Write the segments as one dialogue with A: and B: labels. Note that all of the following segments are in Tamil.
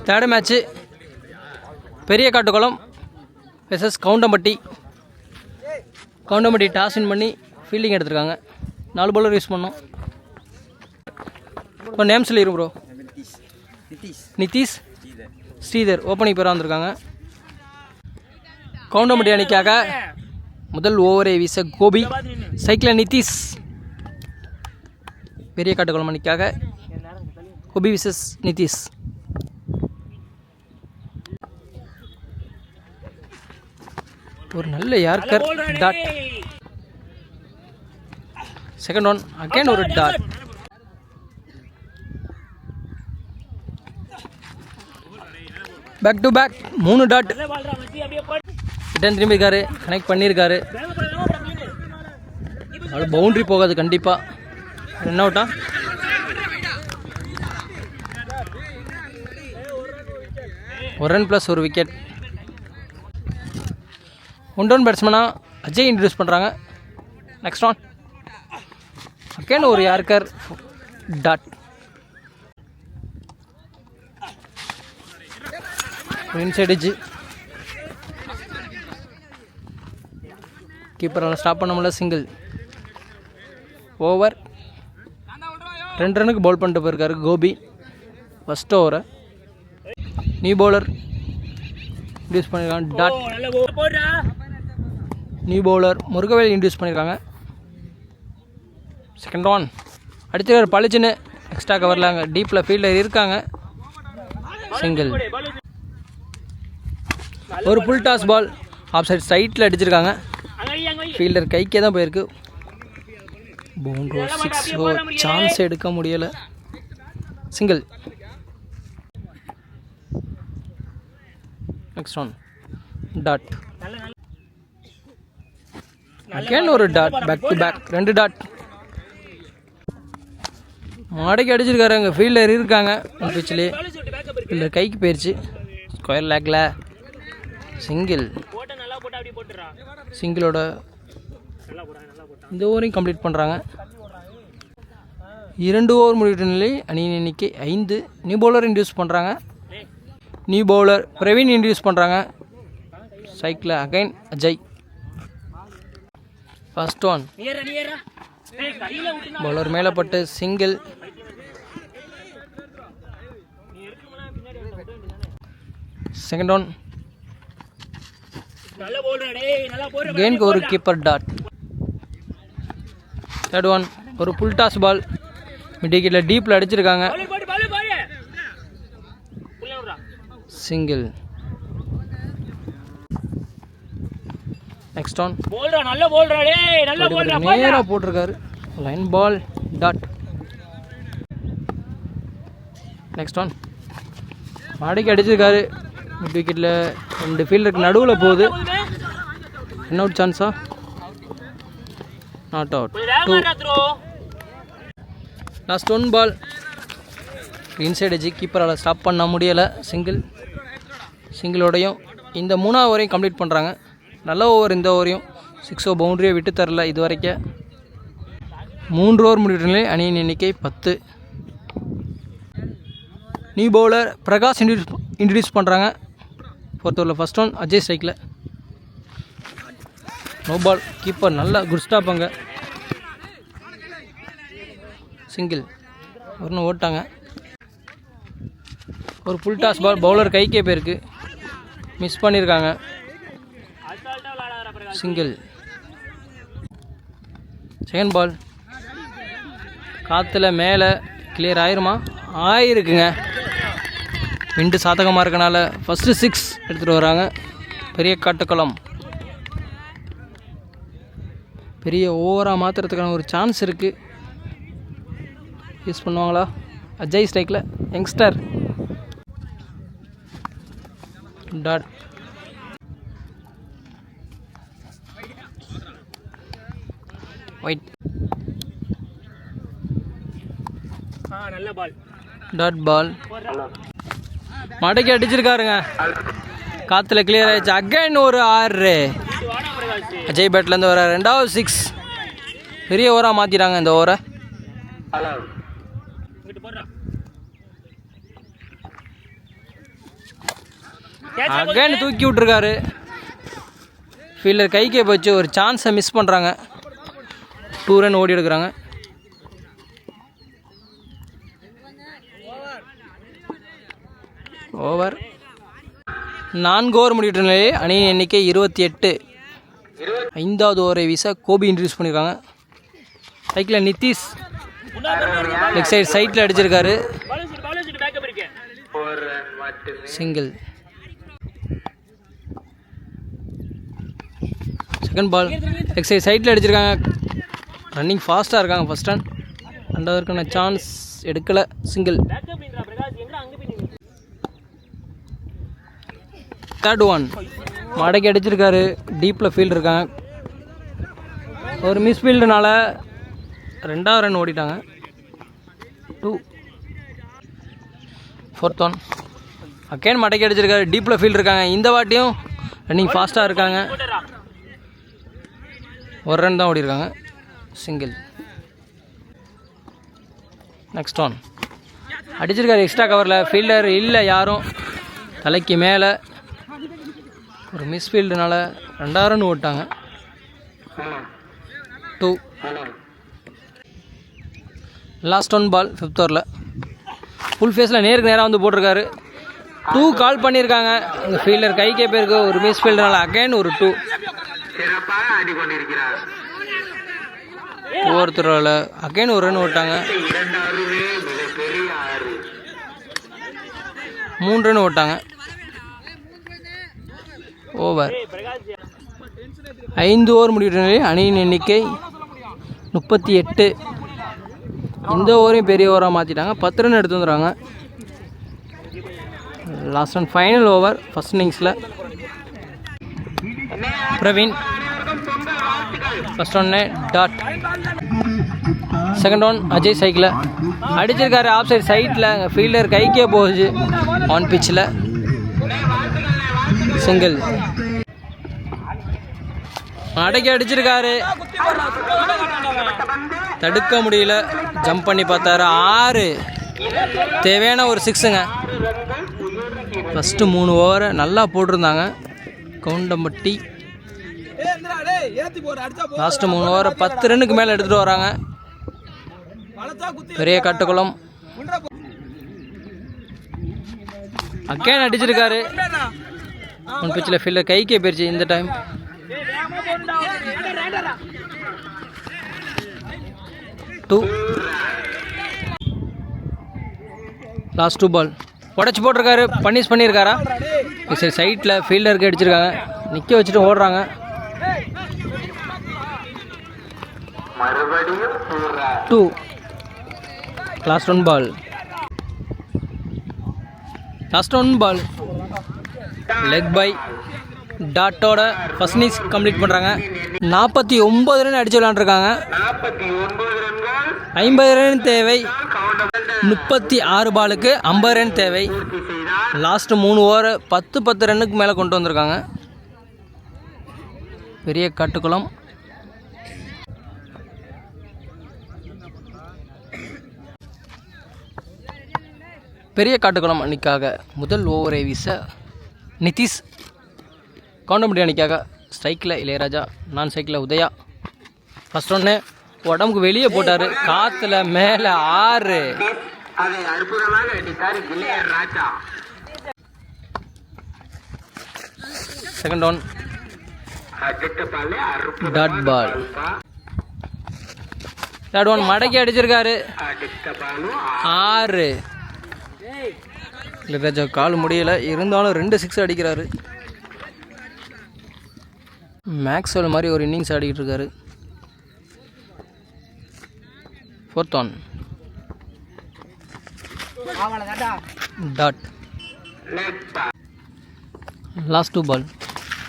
A: தேர்டு மேட்ச்சு பெரிய Kattukulam versus Goundampatti. Goundampatti toss win பண்ணி ஃபீல்டிங் எடுத்திருக்காங்க. 4 பவுலர் யூஸ் பண்ணோம். இப்போ நேம் சொல்லிடுங்க ப்ரோ. நிதிஷ், ஸ்ரீதர் ஓப்பனிங் பேராக வந்திருக்காங்க. கவுண்டம்பட்டி அணிக்காக முதல் ஓவரை வீச கோபி, சைக்கிள் நிதிஷ். பெரிய காட்டுக்குளம் அணிக்காக கோபி விசஸ் நிதிஷ். ஒரு நல்ல yorker dot. Second one again ஒரு dot. Back to back 3 dot. Return திரும்பியிருக்காரு, கனெக்ட் பண்ணியிருக்காரு. அது பவுண்ட்ரி போகாது கண்டிப்பாக. ரன் அவுட்டா? ஒரு ரன் ப்ளஸ் ஒரு விக்கெட். 1 டவுன் பேட்ஸ்மேனாக அஜய் இன்ட்ரடியூஸ் பண்ணுறாங்க. நெக்ஸ்ட் ஒன் அகேன் ஒரு யார்கர் டாட். Inside edge. கீப்பரால் ஸ்டாப் பண்ண முடியல. சிங்கிள். ஓவர் 2 ரனுக்கு பவுல் பண்ணிட்டு போயிருக்காரு கோபி ஃபஸ்ட் ஓவரை. நியூ பவுலர் இன்ட்ரடியூஸ் பண்ணியிருக்காங்க dot. New bowler Murugavel introduce பண்ணியிருக்காங்க. செகண்ட் ஒன் அடிச்சிருக்காரு பளிச்சுன்னு. எக்ஸ்ட்ரா கவரில் அங்கே டீப்பில் ஃபீல்டர் இருக்காங்க. சிங்கிள். ஒரு full toss ball off side ஸ்ட்ரைட்டில் அடிச்சிருக்காங்க. ஃபீல்டர் கைக்கே தான் போயிருக்கு. பவுண்டரி 6 சான்ஸ் எடுக்க முடியலை. Single. Next one dot. Again ஒரு dot. Back to back 2 dot. மாடைக்கு அடிச்சிருக்காரு. அங்கே ஃபீல்டர் இருக்காங்க பிச்சிலே. ஃபீல்டர் கைக்கு போயிடுச்சு. Square லேக்கில் single. சிங்கிளோட இந்த ஓவரையும் கம்ப்ளீட் பண்ணுறாங்க. 2 ஓவர் முடிவிட்ட நிலை. அணியின் எண்ணிக்கை 5. நியூ பவுலர் இன்ட்ரடியூஸ் பண்ணுறாங்க. நியூ பவுலர் பிரவீன் இன்ட்ரடியூஸ் பண்ணுறாங்க. Cycle again Ajay. First one bowler மேலே பட்டு சிங்கிள். செகண்ட் ஒன் கெயின்க்கு ஒரு கீப்பர் டாட். தேர்ட் ஒன் ஒரு புல் டாஸ் பால் மிட் விக்கெட்டில் டீப்பில் அடிச்சிருக்காங்க. சிங்கிள். நெக்ஸ்ட் ஒன் நேராக போட்டிருக்காரு. Line ball dot. Next one மாடிக்கு அடிச்சிருக்காரு. மிட் விக்கெட்டில் 2 ஃபீல்டருக்கு நடுவில் போகுது. ரன் அவுட் சான்ஸா? Not out. 2. Last 1 ball inside edge. கீப்பரால் ஸ்டாப் பண்ண முடியலை. சிங்கிள். சிங்கிளோடையும் இந்த 3ஆவது ஓவரையும் கம்ப்ளீட் பண்ணுறாங்க. நல்ல ஓவர் இந்த ஓவரையும். 6 பவுண்டரியை விட்டு தரல இது வரைக்கும். 3 ஓவர் முடிவுகளிலே அணியின் எண்ணிக்கை 10. நியூ பவுலர் பிரகாஷ் இன்ட்ரடியூஸ் பண்ணுறாங்க. 4th ஓவரில் ஃபர்ஸ்ட் ஒன் அஜய் ஸ்ட்ரைக்கில். No ball. கீப்பர் நல்லா குட் ஸ்டாப். அங்கே சிங்கிள். ஒன்று ஓட்டாங்க. ஒரு புல் டாஸ் பால் பவுலர் கைக்கே போயிருக்கு. மிஸ் பண்ணியிருக்காங்க. சிங்கிள். செகண்ட் பால் காற்றுல மேலே கிளியர் ஆயிருமா? ஆயிருக்குங்க. விண்டு சாதகமாக இருக்கனால ஃபஸ்ட்டு 6 எடுத்துகிட்டு வராங்க பெரிய காட்டுக்குளம். பெரிய ஓவராக மாற்றுறதுக்கான ஒரு சான்ஸ் இருக்குது. யூஸ் பண்ணுவாங்களா? அஜய் ஸ்ட்ரைக்கில் youngster dot. White dot ball. மடக்கி அடிச்சிருக்காருங்க. காற்றுல கிளியர் ஆயிடுச்சு. அகைன் ஒரு 6. அஜய் பேட்லேருந்து வர 2வது 6. பெரிய ஓவராக மாற்றிட்டாங்க இந்த ஓவரை. அகைன் தூக்கி விட்டுருக்காரு. ஃபீல்டர் கைக்கே போச்சு. ஒரு சான்ஸை மிஸ் பண்ணுறாங்க. 2 ரன் ஓடி எடுக்கிறாங்க. ஓவர். 4 ஓவர் முடிவிட்ட நிலையில் அணியின் எண்ணிக்கை 28. 5வது ஓவரை வீச கோபி இன்ட்ரடியூஸ் பண்ணியிருக்காங்க. சைக்கிளில் நிதிஷ் லெக் சைட்டில் அடிச்சிருக்காரு. சிங்கிள். செகண்ட் பால் லெக் சைட்டில் அடிச்சிருக்காங்க. ரன்னிங் ஃபாஸ்ட்டாக இருக்காங்க. First run. 2வதுக்கான சான்ஸ் எடுக்கலை. சிங்கிள். தேர்ட் ஒன் மடக்கி அடிச்சிருக்காரு. டீப்பில் ஃபீல்டு இருக்காங்க. ஒரு மிஸ் ஃபீல்டுனால 2வது ரன் ஓடிட்டாங்க. 2. ஃபோர்த் ஒன் அகைன் மடக்கி அடிச்சிருக்காரு. டீப்பில் ஃபீல்டு இருக்காங்க. இந்த வாட்டியும் ரன்னிங் ஃபாஸ்ட்டாக இருக்காங்க. 1 ரன் தான் ஓடிருக்காங்க. சிங்கிள். நெக்ஸ்ட் ஒன் அடிச்சிருக்காரு எக்ஸ்ட்ரா கவரில். ஃபீல்டர் இல்லை யாரும். தலைக்கு மேலே ஒரு மிஸ் ஃபீல்டுனால 2வது ரன் ஓட்டாங்க. 2. லாஸ்ட் ஒன் பால் 5th ஓவரில் ஃபுல் ஃபேஸில் நேருக்கு நேராக வந்து போட்டிருக்காரு. 2 கால் பண்ணியிருக்காங்க. இந்த ஃபீல்டர் கைக்கே போயிருக்கு. ஒரு மிஸ் ஃபீல்டுனால அகைன் ஒரு 2. ஒவ்வொருத்தரோட அகைன் ஒரு ரன் ஓட்டாங்க. 3 ரன் ஓட்டாங்க. ஓவர். 5 ஓவர் முடிவிட்ட நிலையில் அணியின் எண்ணிக்கை 38. இந்த ஓவரையும் பெரிய ஓவராக மாற்றிட்டாங்க. 10 ரன் எடுத்து வந்துடுறாங்க. Last and final over first இன்னிங்ஸில். பிரவீன் ஃபர்ஸ்ட் ஒன்று டாட். செகண்ட் ஒன் அஜய் சைக்கிளை அடிச்சிருக்காரு. ஆஃப் சைட் சைட்டில் ஃபீல்டர் கைக்கே போகுது. ஆன் பிச்சில் சிங்கிள். அடக்கி அடிச்சிருக்காரு. தடுக்க முடியல. ஜம்ப் பண்ணி பார்த்தாரு. 6 தேவையான ஒரு 6ங்க. ஃபஸ்ட்டு 3 ஓவரை நல்லா போட்டிருந்தாங்க கவுண்டம்பட்டி. லாஸ்ட்டு 3 ஓவரை 10 ரன்னுக்கு மேலே எடுத்துகிட்டு வராங்க. பெரிய கட்டுக்குளம் அகைன் அடிச்சிருக்காரு. ஒன் பிச்சில் ஃபீல்டர் கைக்கே போயிடுச்சு இந்த டைம். டூ. லாஸ்ட் 2 பால் உடச்சி போட்டிருக்காரு. பனிஷ் பண்ணியிருக்காரா? சரி சைட்டில் ஃபீல்டருக்கு அடிச்சிருக்காங்க. நிற்க வச்சுட்டு ஓடுறாங்க. 2. Last 1 ball. Last 1 ball leg bye டாட்டோட ஃபர்ஸ்ட் இன்னிங்ஸ் கம்ப்ளீட் பண்ணுறாங்க. 49 ரன் அடிச்சு விளாண்டுருக்காங்க. 50 ரன் தேவை. 36 பாலுக்கு 50 ரன் தேவை. லாஸ்ட்டு 3 ஓவர் 10 ரன்னுக்கு மேலே கொண்டு வந்திருக்காங்க. பெரிய காட்டுக்குளம். பெரிய காட்டுக்குளம் அணிக்காக முதல் ஓவரை வீச நிதிஷ். கவுண்டம்பட்டி அணிக்காக ஸ்ட்ரைக்கில் இளையராஜா, நான் சைக்கிளில் உதயா. ஃபர்ஸ்ட் ஒன்று உடம்புக்கு வெளியே போட்டார். காற்றுல மேலே 6. Second one dot ball. Third one மடக்கி அடிச்சிருக்காரு. 6. இளையராஜா கால் முடியல, இருந்தாலும் 2 6 அடிக்கிறாரு. மேக்ஸ்வெல் மாதிரி ஒரு இன்னிங்ஸ் ஆடிக்கிட்டு இருக்காரு. Fourth one dot. லாஸ்ட் 2 பால்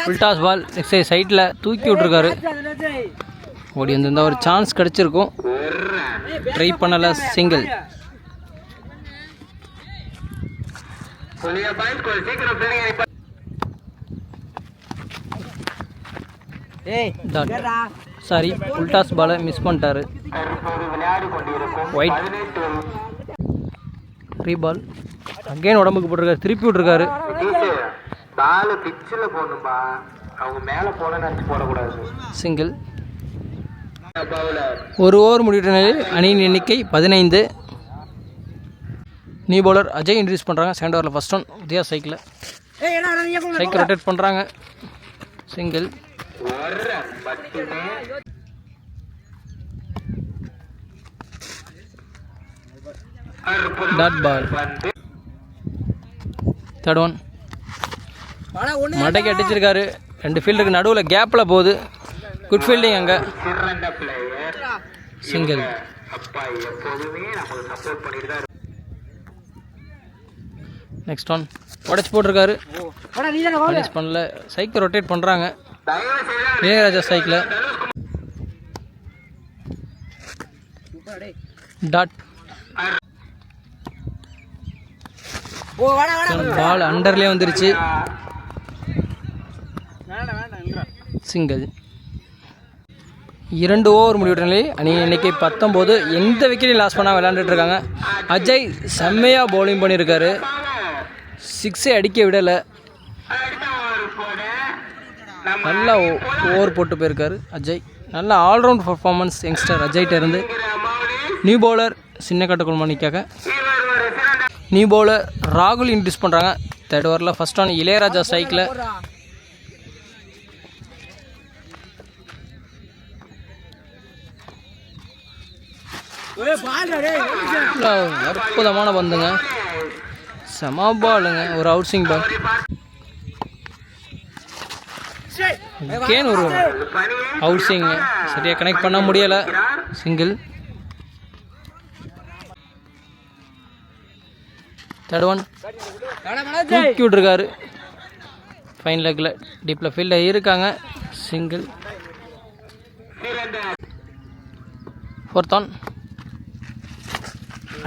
A: ஃபுல் டாஸ் பால். நெக்ஸ்ட் சைட்டில் தூக்கி விட்ருக்காரு. ஓடி வந்திருந்தா ஒரு சான்ஸ் கிடச்சிருக்கும். ட்ரை பண்ணலை. சிங்கிள். சாரி ஃபுல் டாஸ் பாலை மிஸ் பண்ணிட்டாரு. ஒயிட். ரீபால் அகைன் உடம்புக்கு போட்டிருக்காரு. திருப்பி விட்ருக்காரு.
B: பால் பிச்சில் போடணும்பா, அவங்க மேலே போல நினச்சி போடக்கூடாது.
A: சிங்கிள். ஒரு ஓவர் முடிவுற்ற நிலையில் அணியின் எண்ணிக்கை 15. நியூ பவுலர் அஜய் இன்ட்ரடியூஸ் பண்ணுறாங்க. செகண்ட் ஓவரில் first one. Udaya cycle rotate பண்ணுறாங்க. Single. Dot ball. Third one. மடைக்கு அடிச்சிருக்காரு. 2 ஃபீல்டுக்கு நடுவில் கேப்பில் போகுது. குட் ஃபீல்டிங் அங்கே. சிங்கிள். Next one. உடச்சி போட்டிருக்காரு. பண்ணல. சைக்கிள் ரொட்டேட் பண்ணுறாங்க. இளையராஜா சைக்கிள். டாட். பால் அண்டர்லேயே வந்துருச்சு. சிங்கிள். 2 ஓவர் முடிவுற்ற நிலை அணி எண்ணிக்கை 19. எந்த விக்கெட்டையும் லாஸ் பண்ணால் விளையாண்டுட்டு இருக்காங்க. அஜய் செம்மையாக பவுலிங் பண்ணியிருக்காரு. 6 அடிக்க விடலை. நல்லா ஓவர் போட்டு போயிருக்காரு அஜய். நல்ல ஆல்ரவுண்ட் பர்ஃபார்மன்ஸ் யங்ஸ்டர் அஜய்கிட்ட இருந்து. நியூ பவுலர் சின்ன கட்டுக்குள்மணிக்காக நியூ பவுலர் ராகுல் இன்ட்ரடியூஸ் பண்ணுறாங்க. தேர்ட் ஓவரில் ஃபர்ஸ்ட் ஒன். இளையராஜா ஸ்ட்ரைக்கில். அற்புதமான பந்துங்க. செம பாலுங்க. ஒரு அவுட்ஸிங் பால். ஒரு அவுட்ஸிங் சரியாக கனெக்ட் பண்ண முடியலை. சிங்கிள். Third one. தூக்கி விட்ருக்காரு. ஃபைன் லெக்கில் டீப்பில் ஃபீல்டில் இருக்காங்க. சிங்கிள். Fourth one.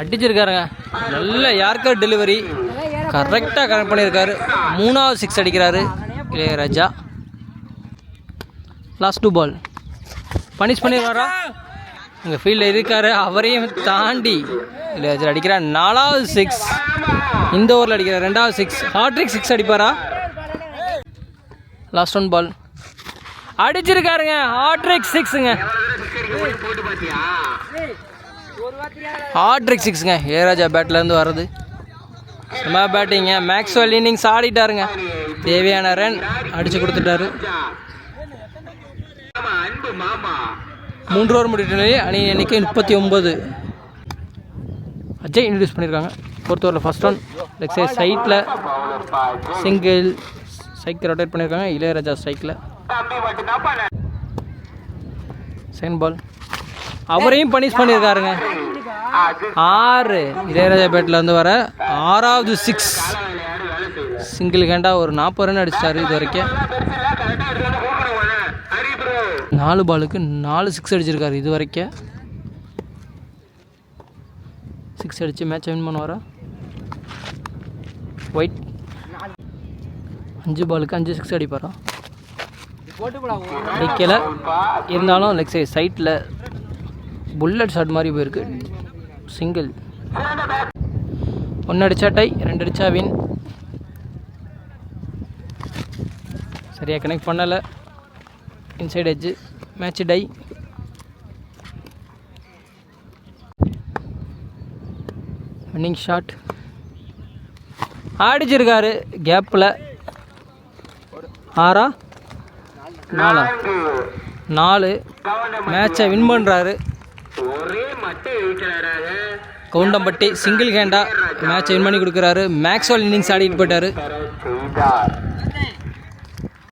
A: அடிச்சிருக்காருங்க. நல்ல யார்கர் டெலிவரி. கரெக்டாக கனெக்ட் பண்ணியிருக்காரு. 3வது 6 அடிக்கிறாரு இளையராஜா. Last 2 ball. பனிஷ் பண்ணிடுவாரா? இங்கே ஃபீல்டில் இருக்காரு. அவரையும் தாண்டி இளையராஜா அடிக்கிறார். 4வது 6 இந்த ஓவரில் அடிக்கிறார். 2வது 6. ஹாட்ரிக் 6 அடிப்பாரா? லாஸ்ட் 1 பால். அடிச்சிருக்காருங்க. ஹாட்ரிக் 6ங்க. ஹாட்ரிக் 6ங்க. இளையராஜா பேட்லேருந்து வர்றது. செம்ம பேட்டிங்க. Maxwell innings ஆடிட்டாருங்க. தேவையான ரன் அடித்து கொடுத்துட்டாரு. 3 ஓவர் முடிவுற்ற நிலையில் அணி எண்ணிக்கை 39. அஜய் இன்ட்ரடியூஸ் பண்ணியிருக்காங்க. 4th ஓவரில் ஃபர்ஸ்ட் ஒன். லெக் சைட் சைட்டில். சிங்கிள். சைக்கிள் ரொட்டேட் பண்ணியிருக்காங்க. இளையராஜா ஸ்ட்ரைக்கில். Second ball. அவரையும் பனிஷ் பண்ணியிருக்காருங்க. 6 இளையராஜா பேட்டில் வந்து வர 6வது 6. சிங்கிள் கேண்டாக ஒரு 40 ரன் அடிச்சிட்டாரு இது வரைக்கும். 4 பாலுக்கு 4 6 அடிச்சிருக்காரு இது வரைக்கும். 6 அடித்து மேட்சை வின் பண்ணுவாரா? ஒயிட். 5 பாலுக்கு 5 6 அடிப்பாரா? அடிக்கலை. இருந்தாலும் லெக் சைட் சைட்டில் புல்லட் ஷாட் மாதிரி போயிருக்கு. சிங்கிள். 1 அடித்தா டை, 2 அடித்தா வின். சரியாக கனெக்ட் பண்ணலை. Inside edge. Match tie. Winning shot. அடிச்சிருக்காரு கேப்பில். 6 4 மேட்சை வின் பண்ணுறாரு. கவுண்டம்பட்டி சிங்கிள் ஹேண்டாக மேட்சை வின் பண்ணி கொடுக்குறாரு. மேக்ஸ்வெல் இன்னிங்ஸ் ஆடிட்டு போயிட்டார்.